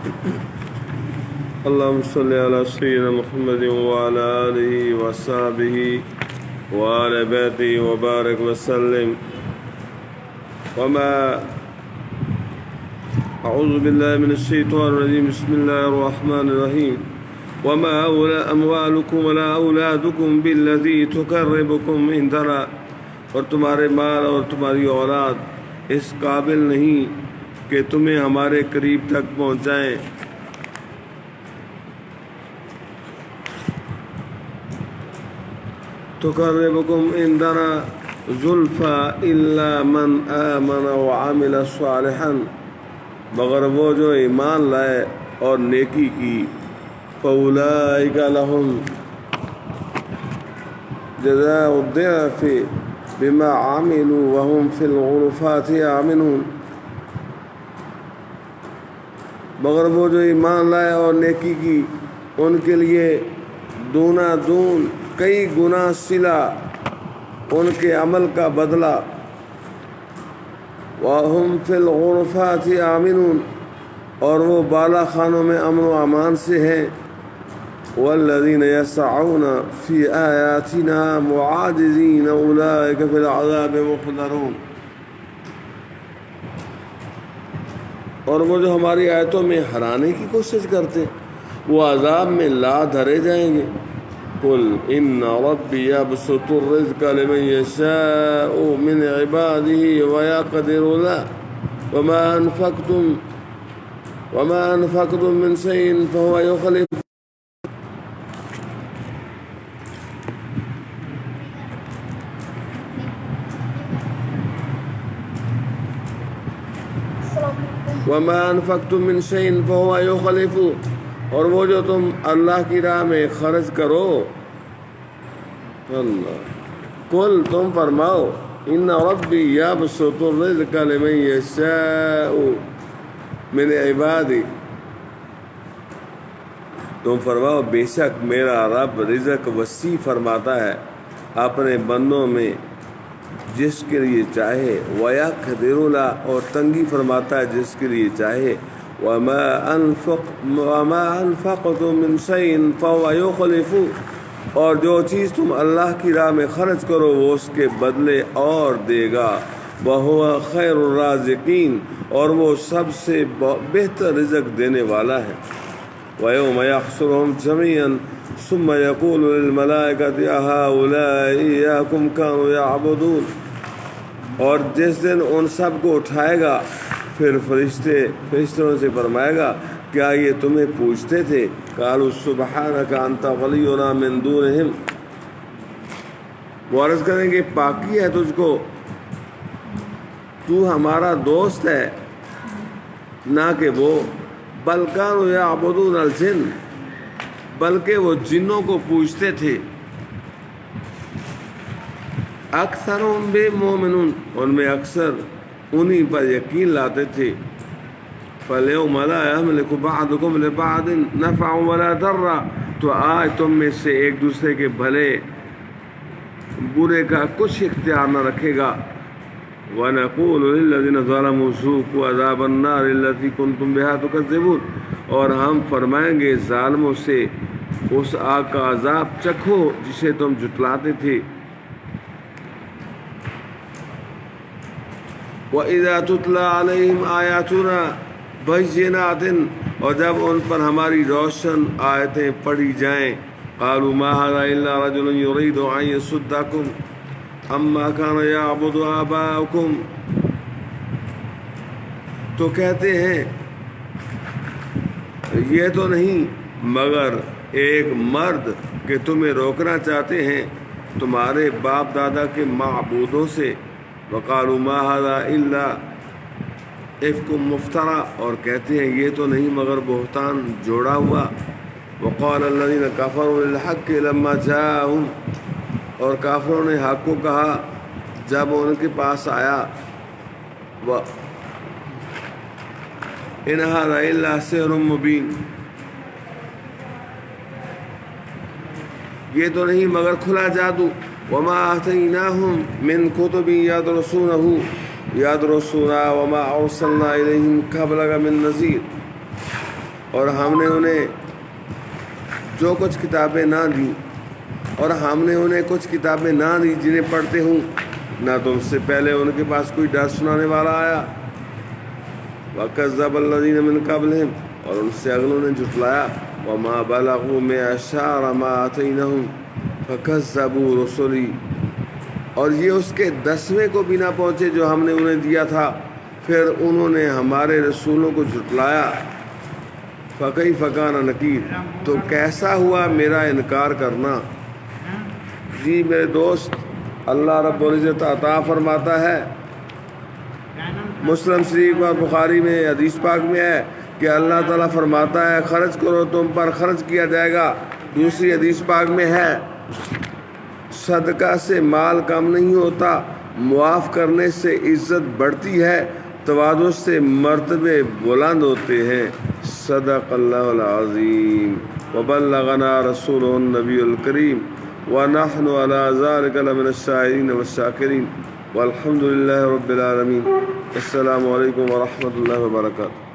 اللهم صل على سيدنا محمد وعلى آله وصحبه وعلى بيته وبارك وسلم. وما أعوذ بالله من الشيطان الرجيم. بسم الله الرحمن الرحيم. وما أموالكم ولا أولادكم بالذي تقربكم عندنا، اور تمہارے مال اور تمہاری اولاد اس قابل نہیں کہ تمہیں ہمارے قریب تک پہنچائیں. تقربكم عندنا زلفى إلا من آمن وعمل صالحا، مگر وہ جو ایمان لائے اور نیکی کی. فأولئك لهم جزاء الضعف بما عملوا وهم في الغرفات آمنون، مگر وہ جو ایمان لائے اور نیکی کی ان کے لیے دونا دون کئی گنا صلہ ان کے عمل کا بدلہ. وَهُمْ فِي الْغُرُفَاتِ آمِنُونَ، اور وہ بالا خانوں میں امن و امان سے ہیں. وَالَّذِينَ يَسْعَوْنَ فِي آيَاتِنَا مُعَاجِزِينَ أُولَئِكَ فِي الْعَذَابِ مُحْضَرُونَ، اور وہ جو ہماری آیتوں میں ہرانے کی کوشش کرتے وہ عذاب میں لا دھرے جائیں گے. قل ان ربی یبسط الرزق لمن یشاء من عباده ویقدر له وما انفقتم من شیء فهو یخلف. وما انفقتم من شیء فهو یخلف، اور وہ جو تم اللہ کی راہ میں خرچ کرو. اللہ قل تم فرماؤ ان ربی یبسط الرزق لمن یشاء من عبادی، تم فرماؤ بے شک میرا رب رزق وسیع فرماتا ہے اپنے بندوں میں جس کے لیے چاہے. وَيَقْدِرُ لَهُ، اور تنگی فرماتا ہے جس کے لیے چاہے. وَمَا أَنفَقْتُم مِّن شَيْءٍ فَهُوَ يُخْلِفُهُ، اور جو چیز تم اللہ کی راہ میں خرچ کرو وہ اس کے بدلے اور دے گا. وَهُوَ خَيْرُ الرَّازِقِينَ، اور وہ سب سے بہتر رزق دینے والا ہے. وَيَوْمَ يَحْشُرُهُمْ جَمِيعًا ثُمَّ يَقُولُ لِلْمَلَائِكَةِ أَهَٰؤُلَاءِ إِيَّاكُمْ كَانُوا يَعْبُدُونَ، اور جس دن ان سب کو اٹھائے گا پھر فرشتوں سے فرمائے گا کیا یہ تمہیں پوچھتے تھے؟ قالوا سبحانک انت ولینا من دونہم، وہ عرض کریں گے پاکی ہے تجھ کو، تو ہمارا دوست ہے نہ کہ وہ. بل کانوا یعبدون الجن، بلکہ وہ جنوں کو پوچھتے تھے. اکثرهم بهم مؤمنون، ان میں اکثر انہی پر یقین لاتے تھے. فَالْيَوْمَ لَا يَمْلِكُ بَعْضُكُمْ لِبَعْضٍ نَفْعًا وَلَا ضَرًّا، تو آج تم میں سے ایک دوسرے کے بھلے برے کا کچھ اختیار نہ رکھے گا. وَنَقُولُ لِلَّذِينَ ظَلَمُوا ذُوقُوا عَذَابَ النَّارِ الَّتِي كُنتُمْ بِهَا تُكَذِّبُونَ، اور ہم فرمائیں گے ظالموں سے اس آگ کا عذاب چکھو جسے تم جھٹلاتے تھے. وَإِذَا تُتْلَىٰ عَلَيْهِمْ آيَاتُنَا بَيِّنَاتٍ، اور جب ان پر ہماری روشن آیتیں پڑھی جائیں. قَالُوا مَا هَٰذَا إِلَّا رَجُلٌ يُرِيدُ أَن يَصُدَّكُمْ عَمَّا كَانَ يَعْبُدُ آبَاؤُكُمْ، تو کہتے ہیں یہ تو نہیں مگر ایک مرد کہ تمہیں روکنا چاہتے ہیں تمہارے باپ دادا کے معبودوں سے. وقالوا ما هذا الا افک مفترا، اور کہتے ہیں یہ تو نہیں مگر بہتان جوڑا ہوا. وقال الذين كفروا للحق لما جاءهم، اور کافروں نے حق کو کہا جب ان کے پاس آیا. ان هذا الا سحر مبین، یہ تو نہیں مگر کھلا جادو. وما آتیناہم من کتب یدرسونہ وما ارسلنا الیہم قبلک من نذیر، اور ہم نے انہیں جو کچھ کتابیں نہ دیں، اور ہم نے انہیں کچھ کتابیں نہ دی جنہیں پڑھتے ہوں، نہ تو اس سے پہلے ان کے پاس کوئی ڈر سنانے والا آیا۔ وَكَذَّبَ الَّذِينَ مِن قَبْلِهِمْ، اور ان سے اگلوں نے جھٹلایا۔ وَمَا بَلَغُوا مِعْشَارَ مَا آتَيْنَاهُمْ فَكَذَّبُوا رُسُلِي، اور یہ اس کے 10ویں کو بھی نہ پہنچے جو ہم نے انہیں دیا تھا، پھر انہوں نے ہمارے رسولوں کو جھٹلایا۔ فَكَيْفَ كَانَ نَكِيرِ، تو کیسا ہوا میرا انکار کرنا۔ جی میرے دوست، اللہ رب العزت عطا فرماتا ہے، مسلم شریف اور بخاری میں حدیث پاک میں ہے کہ اللہ تعالیٰ فرماتا ہے خرچ کرو تم پر خرچ کیا جائے گا۔ دوسری حدیث پاک میں ہے صدقہ سے مال کم نہیں ہوتا، معاف کرنے سے عزت بڑھتی ہے، تواضع سے مرتبے بلند ہوتے ہیں۔ صدق اللہ العظیم وبلغنا رسول النبی الکریم ونحن على ذلك لمن الشاہدین والشاکرین والحمد للہ رب العالمین۔ السلام علیکم ورحمۃ اللہ وبرکاتہ۔